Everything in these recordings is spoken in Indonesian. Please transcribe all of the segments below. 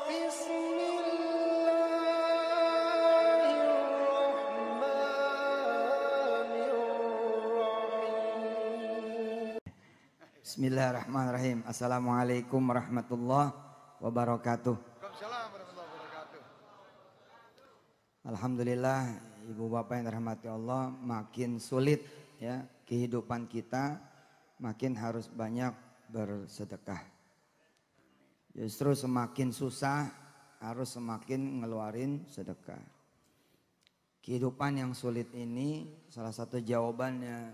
Bismillahirrahmanirrahim. Assalamualaikum warahmatullahi wabarakatuh. Waalaikumsalam warahmatullahi wabarakatuh. Alhamdulillah, ibu bapak yang dirahmati Allah, makin sulit ya kehidupan kita, makin harus banyak bersedekah. Justru semakin susah harus semakin ngeluarin sedekah. Kehidupan yang sulit ini salah satu jawabannya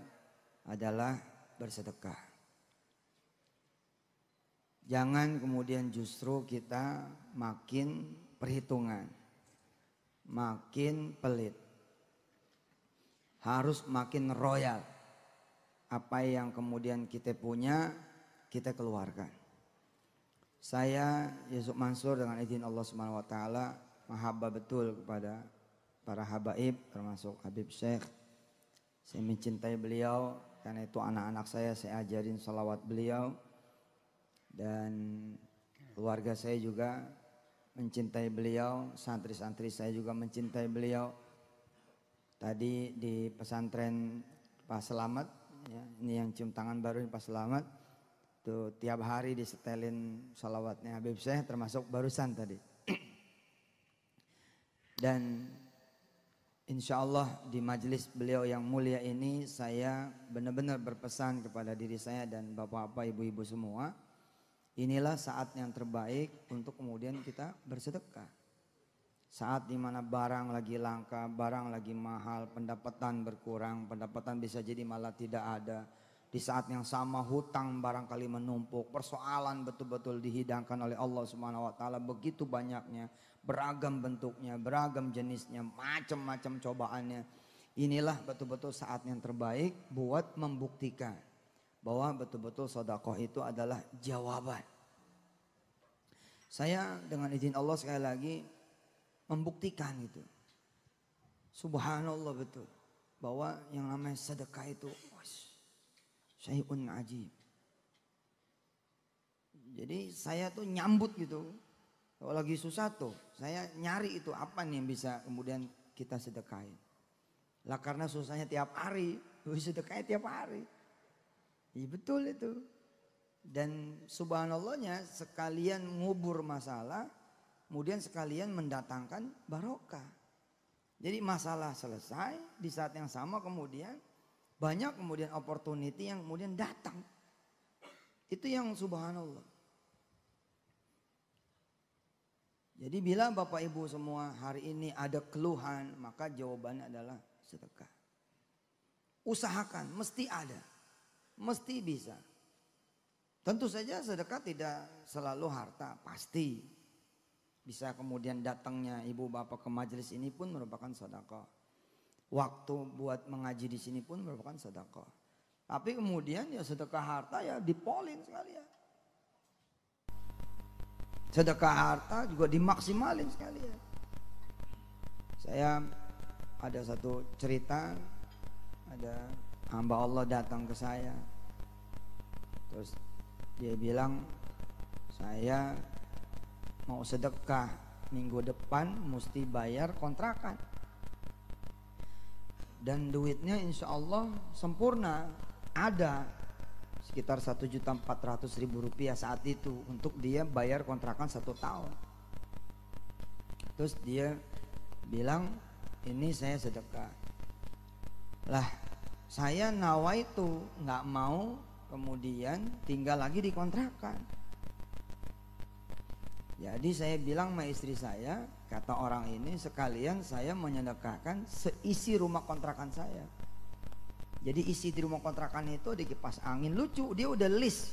adalah bersedekah. Jangan kemudian justru kita makin perhitungan, makin pelit. Harus makin royal. Apa yang kemudian kita punya, kita keluarkan. Saya Yusuf Mansur dengan izin Allah Subhanahu wa taala mahabbah betul kepada para habaib termasuk Habib Syekh. Saya mencintai beliau karena itu anak-anak saya ajarin salawat beliau. Dan keluarga saya juga mencintai beliau, santri-santri saya juga mencintai beliau. Tadi di pesantren Pak Selamat, ya, ini yang cium tangan baru Pak Selamat, tuh tiap hari disetelin salawatnya Habib Syekh termasuk barusan tadi. Dan insya Allah di majelis beliau yang mulia ini saya benar-benar berpesan kepada diri saya dan bapak-bapak, ibu-ibu semua. Inilah saat yang terbaik untuk kemudian kita bersedekah. Saat dimana barang lagi langka, barang lagi mahal, pendapatan berkurang, pendapatan bisa jadi malah tidak ada. Di saat yang sama hutang barangkali menumpuk, persoalan betul-betul dihidangkan oleh Allah Subhanahu wa taala begitu banyaknya, beragam bentuknya, beragam jenisnya, macam-macam cobaannya. Inilah betul-betul saat yang terbaik buat membuktikan bahwa betul-betul sedekah itu adalah jawaban. Saya dengan izin Allah sekali lagi membuktikan itu. Subhanallah betul. Bahwa yang namanya sedekah itu syai'un ajib. Jadi saya tuh nyambut gitu. Kalau lagi susah tuh saya nyari itu apa nih yang bisa kemudian kita sedekahin. Lah karena susahnya tiap hari, sedekahnya tiap hari. Iya betul itu. Dan subhanallahnya sekalian ngubur masalah, kemudian sekalian mendatangkan barokah. Jadi masalah selesai, di saat yang sama kemudian banyak kemudian opportunity yang kemudian datang. Itu yang subhanallah. Jadi bila Bapak Ibu semua hari ini ada keluhan, maka jawabannya adalah sedekah. Usahakan, mesti ada. Mesti bisa. Tentu saja sedekah tidak selalu harta, pasti. Bisa kemudian datangnya ibu bapak ke majelis ini pun merupakan sedekah. Waktu buat mengaji di sini pun merupakan sedekah. Tapi kemudian ya sedekah harta ya dipolin sekalian. Sedekah harta juga dimaksimalin sekalian. Saya ada satu cerita, ada hamba Allah datang ke saya. Terus dia bilang, saya mau sedekah minggu depan mesti bayar kontrakan. Dan duitnya insya Allah sempurna, ada sekitar 1.400.000 rupiah saat itu untuk dia bayar kontrakan 1 tahun. Terus dia bilang, ini saya sedekah. Lah saya nawaitu nggak mau kemudian tinggal lagi di kontrakan. Jadi saya bilang sama istri saya, kata orang ini sekalian saya menyedekahkan seisi rumah kontrakan saya. Jadi isi di rumah kontrakan itu di kipas angin, lucu, dia udah list.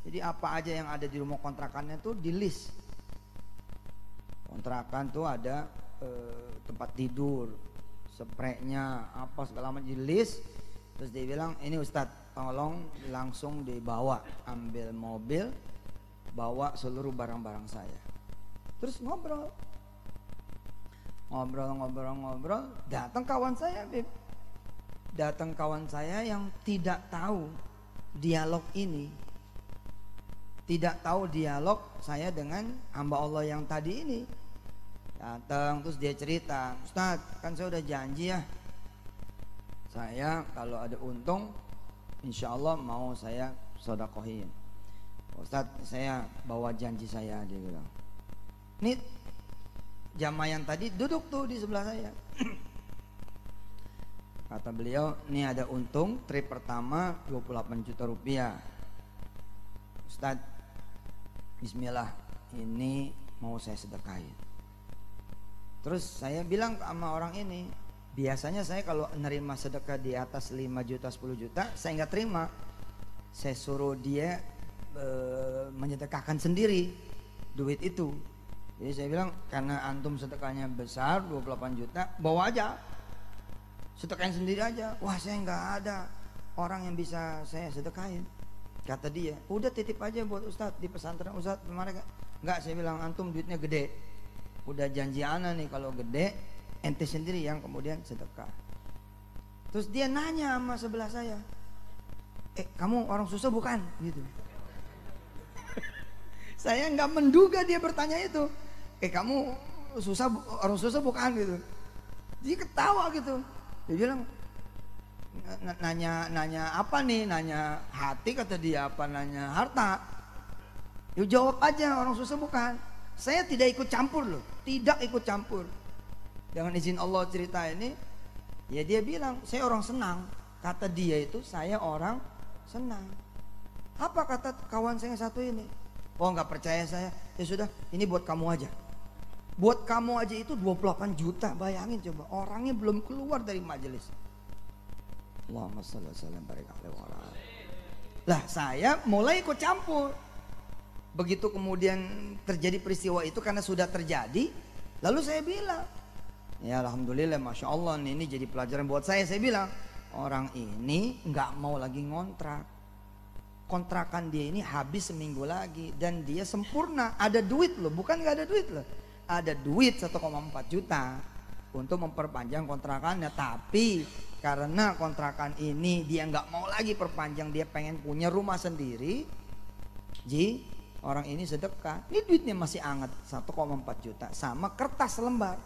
Jadi apa aja yang ada di rumah kontrakannya tuh di list. Kontrakan tuh ada tempat tidur, spraynya, apa segala macam di list. Terus dia bilang, ini Ustadz tolong langsung dibawa, ambil mobil, bawa seluruh barang-barang saya. Terus ngobrol, datang kawan saya, Bib. Datang kawan saya yang tidak tahu dialog ini, tidak tahu dialog saya dengan hamba Allah yang tadi ini. Datang terus dia cerita, Ustadz kan saya udah janji ya, saya kalau ada untung insya Allah mau saya sodakohin. Ustadz saya bawa janji saya, dia bilang. Ini jamaah yang tadi duduk tuh di sebelah saya. Kata beliau, ini ada untung trip pertama 28 juta rupiah. Ustadz, bismillah, ini mau saya sedekahin. Terus saya bilang sama orang ini, biasanya saya kalau nerima sedekah di atas 5 juta 10 juta saya nggak terima. Saya suruh dia menyedekahkan sendiri duit itu. Jadi saya bilang, karena antum sedekahnya besar 28 juta, bawa aja, sedekahin sendiri aja. Wah, saya nggak ada orang yang bisa saya sedekahin. Kata dia, udah titip aja buat Ustadz di pesantren Ustadz kemarin. Enggak, saya bilang, antum duitnya gede, udah janji ana nih kalau gede ente sendiri yang kemudian sedekah. Terus dia nanya sama sebelah saya, kamu orang susah bukan? Gitu. Saya nggak menduga dia bertanya itu. Kamu orang susah bukan? Gitu. Dia ketawa gitu. Dia bilang, nanya apa nih? Nanya hati kata dia, apa nanya harta? Ya jawab aja, orang susah bukan. Saya tidak ikut campur loh, tidak ikut campur. Dengan izin Allah cerita ini, ya dia bilang, saya orang senang. Kata dia itu, saya orang senang. Apa kata kawan saya yang satu ini? Oh nggak percaya saya, ya sudah, ini buat kamu aja. Buat kamu aja itu 28 juta, bayangin coba, orangnya belum keluar dari majelis. Allahumma shalli wa sallim barik alaihi wa ala. Lah saya mulai ikut campur. Begitu kemudian terjadi peristiwa itu, karena sudah terjadi, lalu saya bilang, ya alhamdulillah, masya Allah nih, ini jadi pelajaran buat saya. Saya bilang, orang ini nggak mau lagi ngontrak, kontrakan dia ini habis seminggu lagi, dan dia sempurna, ada duit loh, bukan nggak ada duit loh, ada duit 1,4 juta untuk memperpanjang kontrakannya. Tapi karena kontrakan ini dia nggak mau lagi perpanjang, dia pengen punya rumah sendiri, orang ini sedekah. Ini duitnya masih hangat, 1,4 juta sama kertas lembar.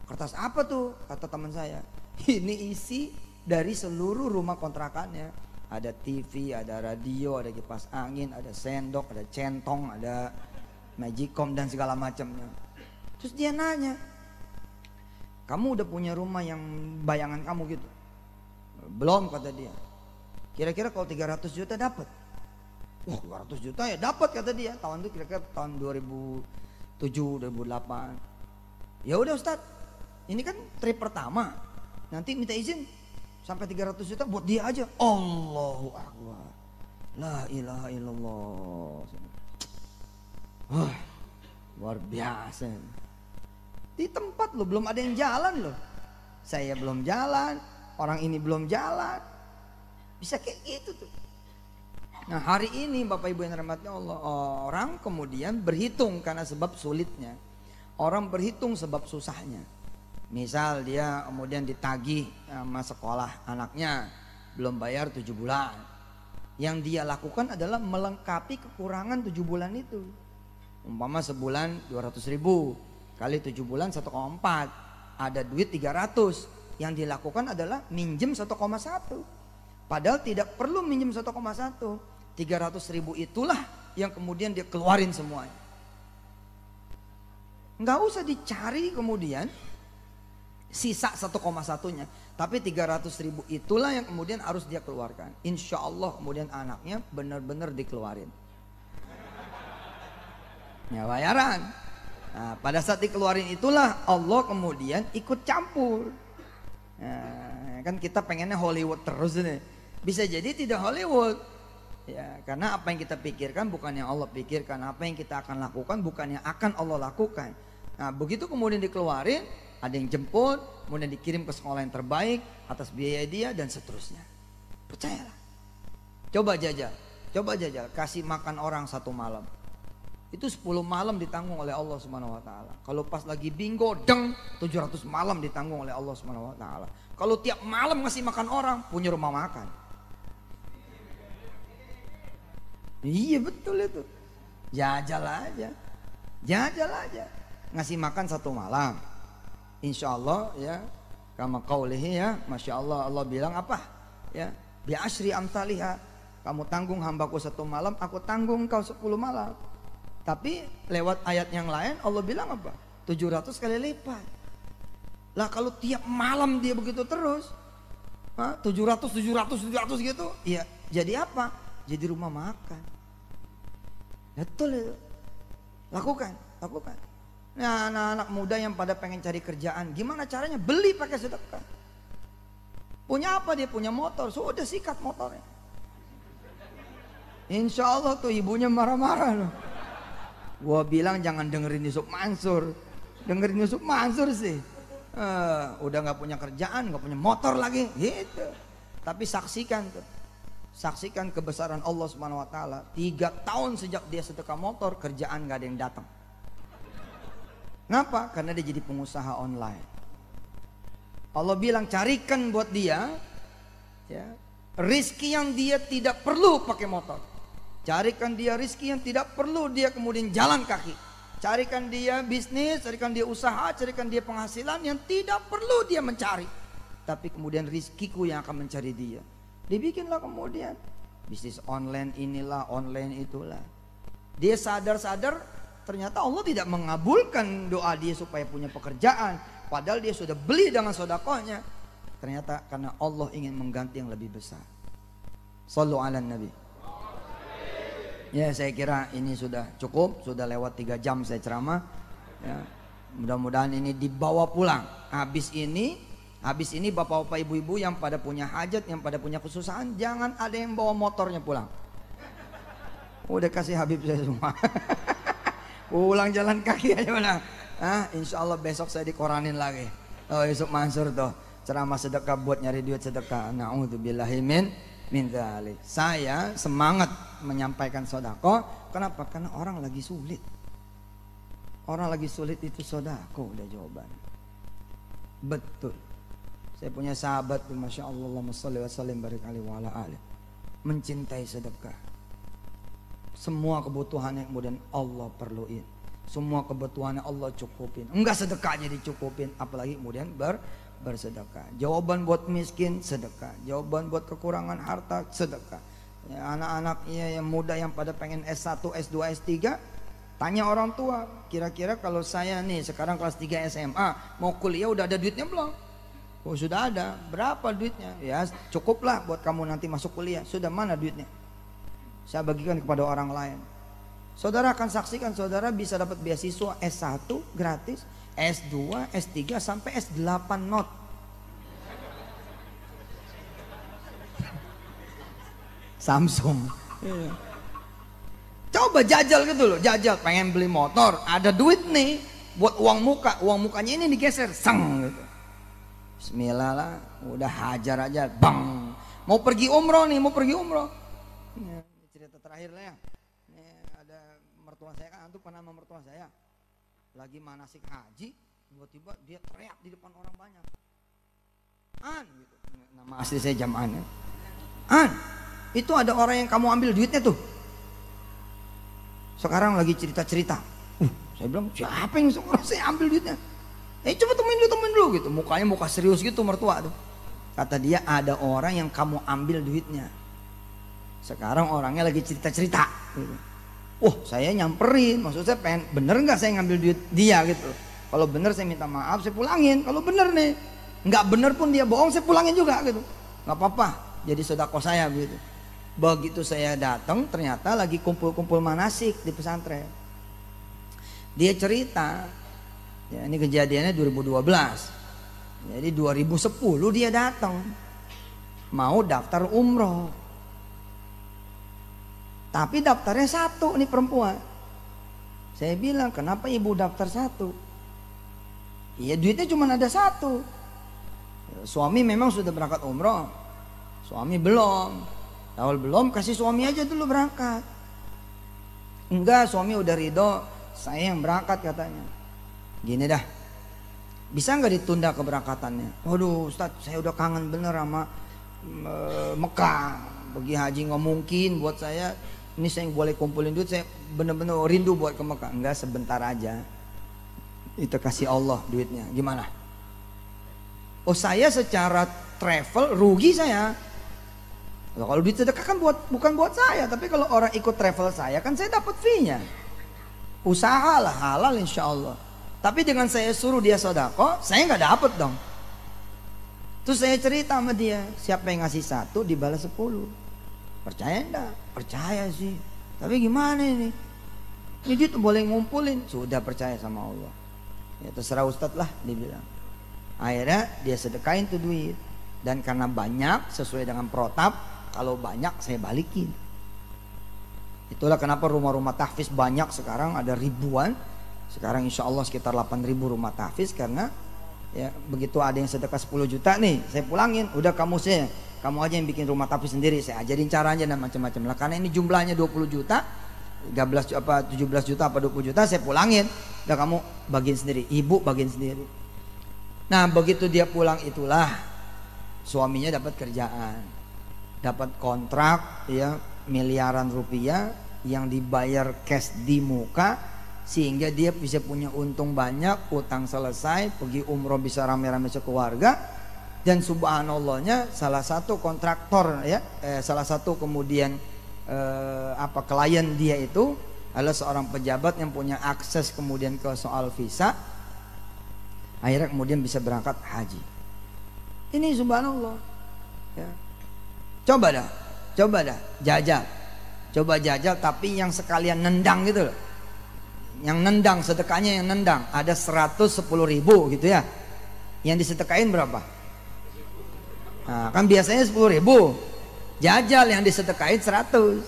Kertas apa tuh? Kata teman saya, ini isi dari seluruh rumah kontrakannya. Ada TV, ada radio, ada kipas angin, ada sendok, ada centong, ada magicom dan segala macamnya. Terus dia nanya, kamu udah punya rumah yang bayangan kamu gitu? Belum, kata dia. Kira-kira kalau 300 juta dapat? Wah, 200 juta ya dapat, kata dia. Tahun itu kira-kira tahun 2007, 2008. Ya udah Ustaz, ini kan trip pertama, nanti minta izin sampai 300 juta buat dia aja. Allahu Akbar, la ilaha illallah. Luar biasa. Di tempat loh, belum ada yang jalan loh. Saya belum jalan, orang ini belum jalan. Bisa kayak gitu tuh. Nah hari ini Bapak Ibu yang dirahmati Allah, orang kemudian berhitung karena sebab sulitnya. Orang berhitung sebab susahnya. Misal dia kemudian ditagih sama sekolah anaknya, belum bayar 7 bulan. Yang dia lakukan adalah melengkapi kekurangan 7 bulan itu. Umpama sebulan 200.000, kali 7 bulan 1,4, ada duit 300. Yang dilakukan adalah minjem 1,1. Padahal tidak perlu minjem 1,1. 300.000 itulah yang kemudian dia keluarin semuanya. Nggak usah dicari kemudian sisa 1,1-nya, tapi 300.000 itulah yang kemudian harus dia keluarkan. Insya Allah kemudian anaknya benar-benar dikeluarin. Ya bayaran. Nah, pada saat dikeluarin itulah Allah kemudian ikut campur. Nah, kan kita pengennya Hollywood terus nih. Bisa jadi tidak Hollywood. Ya, karena apa yang kita pikirkan bukan yang Allah pikirkan, apa yang kita akan lakukan bukan yang akan Allah lakukan. Nah, begitu kemudian dikeluarin, ada yang jemput, kemudian dikirim ke sekolah yang terbaik atas biaya dia dan seterusnya. Percayalah. Coba jajal, kasih makan orang 1 malam. Itu 10 malam ditanggung oleh Allah Subhanahu wa taala. Kalau pas lagi bingo, 700 malam ditanggung oleh Allah Subhanahu wa taala. Kalau tiap malam ngasih makan orang, punya rumah makan. Iya betul itu. Jajal aja. Jajal aja. Ngasih makan 1 malam. Insya Allah ya. Kama qaulihi ya. Masya Allah, Allah bilang apa? Ya. Bi asyri amsalihha. Kamu tanggung hambaku 1 malam, aku tanggung kau 10 malam. Tapi lewat ayat yang lain Allah bilang apa? 700 kali lipat. Lah kalau tiap malam dia begitu terus, 700 gitu, ya jadi apa? Jadi rumah makan. Betul itu. Lakukan. Nah, anak-anak muda yang pada pengen cari kerjaan, gimana caranya? Beli pakai sedekah. Punya apa dia? Punya motor, sudah sikat motornya. Insya Allah tuh ibunya marah-marah loh. Gua bilang jangan dengerin Yusuf Mansur. Dengerin Yusuf Mansur sih. Udah nggak punya kerjaan, nggak punya motor lagi, gitu. Tapi saksikan tuh. Saksikan kebesaran Allah Subhanahu wa taala. 3 tahun sejak dia sedekah motor, kerjaan nggak ada yang datang. Kenapa? Karena dia jadi pengusaha online. Allah bilang carikan buat dia ya, rizki yang dia tidak perlu pakai motor. Carikan dia rizki yang tidak perlu dia kemudian jalan kaki. Carikan dia bisnis, carikan dia usaha, carikan dia penghasilan yang tidak perlu dia mencari. Tapi kemudian rizkiku yang akan mencari dia. Dibikinlah kemudian bisnis online inilah, online itulah. Dia sadar-sadar ternyata Allah tidak mengabulkan doa dia supaya punya pekerjaan. Padahal dia sudah beli dengan sedekahnya. Ternyata karena Allah ingin mengganti yang lebih besar. Shallu ala Nabi. Ya, saya kira ini sudah cukup, sudah lewat 3 jam saya ceramah. Ya, mudah-mudahan ini dibawa pulang. Habis ini bapak-bapak ibu-ibu yang pada punya hajat, yang pada punya kesusahan, jangan ada yang bawa motornya pulang. Udah kasih Habib saya semua. Pulang jalan kaki aja mana. Insya Allah besok saya dikoranin lagi. Oh, Yusuf Mansur tuh ceramah sedekah buat nyari duit sedekah. Na'udzubillahi min dzalik. Saya semangat menyampaikan sedekah. Kenapa? Karena orang lagi sulit. Orang lagi sulit itu sedekah, udah jawaban. Betul. Saya punya sahabat tuh, masya Allah, Allahumma sholli wa sallim barik alaihi wa ala alihi, mencintai sedekah. Semua kebutuhannya kemudian Allah perluin. Semua kebutuhannya Allah cukupin. Enggak sedekahnya dicukupin, apalagi kemudian bersedekah. Jawaban buat miskin, sedekah. Jawaban buat kekurangan harta, sedekah. Ya, anak-anak yang muda yang pada pengen S1, S2, S3, tanya orang tua, kira-kira kalau saya nih sekarang kelas 3 SMA mau kuliah udah ada duitnya belum? Oh sudah ada. Berapa duitnya? Ya cukuplah buat kamu nanti masuk kuliah. Sudah, mana duitnya? Saya bagikan kepada orang lain. Saudara akan saksikan, saudara bisa dapat beasiswa S1 gratis, S2, S3 sampai S8 not. Samsung. Coba jajal gitu loh, jajal pengen beli motor, ada duit nih buat uang muka, uang mukanya ini digeser, sang gitu. Bismillah lah, udah hajar aja, bang. Mau pergi umroh nih, mau pergi umroh. Ini cerita terakhir lah ya. Ini ada mertua saya, kan antum pernah sama mertua saya. Lagi manasik haji, tiba-tiba dia teriak di depan orang banyak. An, gitu. Nama asli saya Jam'an ya. An, itu ada orang yang kamu ambil duitnya tuh. Sekarang lagi cerita-cerita. Saya bilang, siapa yang saya ambil duitnya? Coba temuin dulu gitu. Mukanya muka serius gitu mertua tuh. Kata dia, ada orang yang kamu ambil duitnya. Sekarang orangnya lagi cerita-cerita gitu. Saya nyamperin. Maksud saya pengen, bener gak saya ngambil duit dia gitu. Kalau bener saya minta maaf, saya pulangin. Kalau bener nih, gak bener pun dia bohong, saya pulangin juga gitu. Gak apa-apa, jadi sedekah saya gitu. Begitu saya datang, ternyata lagi kumpul-kumpul manasik di pesantren. Dia cerita, ya ini kejadiannya 2012. Jadi 2010 dia datang mau daftar umroh. Tapi daftarnya 1 nih perempuan. Saya bilang, kenapa ibu daftar 1? Iya duitnya cuma ada 1. Suami memang sudah berangkat umroh, suami belum. Awal belum, kasih suami aja dulu berangkat. Enggak, suami udah ridho, saya yang berangkat katanya. Gini dah, bisa nggak ditunda keberangkatannya? Waduh Ustadz, saya udah kangen bener sama Mekah. Pergi haji nggak mungkin buat saya. ini saya boleh kumpulin duit, saya bener-bener rindu buat ke Mekah. Enggak, sebentar aja. Itu kasih Allah duitnya. Gimana? Oh, saya secara travel rugi saya. Loh, kalau duit sedekah kan bukan buat saya, tapi kalau orang ikut travel saya kan saya dapat fee-nya. Usahalah halal insya Allah. Tapi dengan saya suruh dia sodako, saya nggak dapat dong. Terus saya cerita sama dia, siapa yang ngasih 1 dibalas 10. Percaya enggak? Percaya sih. Tapi gimana ini? Ini dia tuh boleh ngumpulin. Sudah percaya sama Allah. Ya terserah Ustadz lah, dia bilang. Akhirnya dia sedekain tuh duit. Dan karena banyak sesuai dengan protap, kalau banyak saya balikin. Itulah kenapa rumah-rumah tahfiz banyak sekarang, ada ribuan. Sekarang insya Allah sekitar 8.000 rumah tahfiz. Karena ya begitu ada yang sedekah 10 juta nih, saya pulangin. Udah kamu aja yang bikin rumah tahfiz sendiri, saya ajarin caranya dan macam-macam lah. Karena ini jumlahnya 20 juta, 17 juta apa 20 juta, saya pulangin. Udah kamu bagiin sendiri, ibu bagiin sendiri. Nah begitu dia pulang itulah suaminya dapat kerjaan, dapat kontrak ya miliaran rupiah yang dibayar cash di muka, sehingga dia bisa punya untung banyak, utang selesai, pergi umroh bisa rame-rame sekeluarga. Dan subhanallahnya salah satu kontraktor ya, salah satu kemudian klien dia itu adalah seorang pejabat yang punya akses kemudian ke soal visa. Akhirnya kemudian bisa berangkat haji. Ini subhanallah ya. Coba dah jajal, coba jajal, tapi yang sekalian nendang gitu loh. Yang nendang, sedekahnya yang nendang ada 110.000 gitu ya. Yang disedekain berapa? Nah, kan biasanya 10.000. Jajal yang disedekain 100.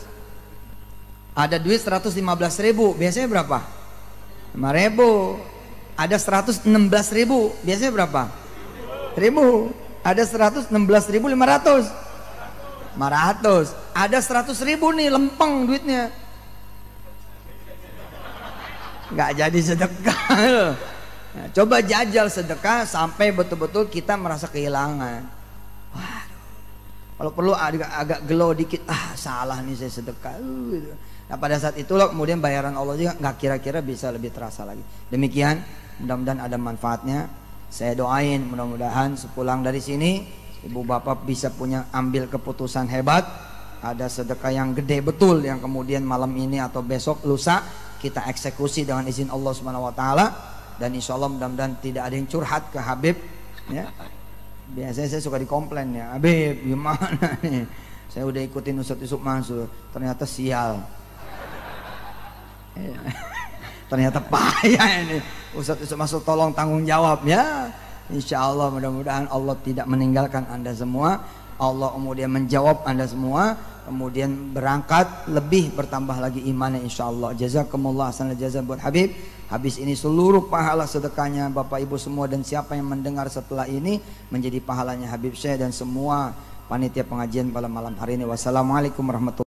Ada duit 115.000, biasanya berapa? 5.000. Ada 116.000, biasanya berapa? 1.000. Ada 116.500. 500. Ada 100.000 nih lempeng duitnya. Nggak jadi sedekah. Nah, coba jajal sedekah sampai betul-betul kita merasa kehilangan. Waduh, kalau perlu agak gelo dikit, salah nih saya sedekah. Gitu. Nah pada saat itulah kemudian bayaran Allah juga nggak kira-kira bisa lebih terasa lagi. Demikian, mudah-mudahan ada manfaatnya. Saya doain mudah-mudahan sepulang dari sini ibu bapak bisa ambil keputusan hebat. Ada sedekah yang gede betul yang kemudian malam ini atau besok lusa kita eksekusi dengan izin Allah Subhanahu wa taala. Dan insya Allah mudah-mudahan tidak ada yang curhat ke Habib ya. Biasanya saya suka dikomplain ya, Habib gimana nih, saya udah ikutin Ustadz Yusuf Mansur ternyata sial ya. Ternyata payah ini Ustadz Yusuf Mansur, tolong tanggung jawab ya. Insya Allah mudah-mudahan Allah tidak meninggalkan anda semua, Allah kemudian menjawab anda semua, kemudian berangkat lebih bertambah lagi imannya insya Allah. Jazakumullah hasanal jazaa buat Habib. Habis ini seluruh pahala sedekahnya bapak ibu semua dan siapa yang mendengar setelah ini menjadi pahalanya Habib Syekh dan semua panitia pengajian pada malam hari ini. Wassalamualaikum warahmatullahi wabarakatuh.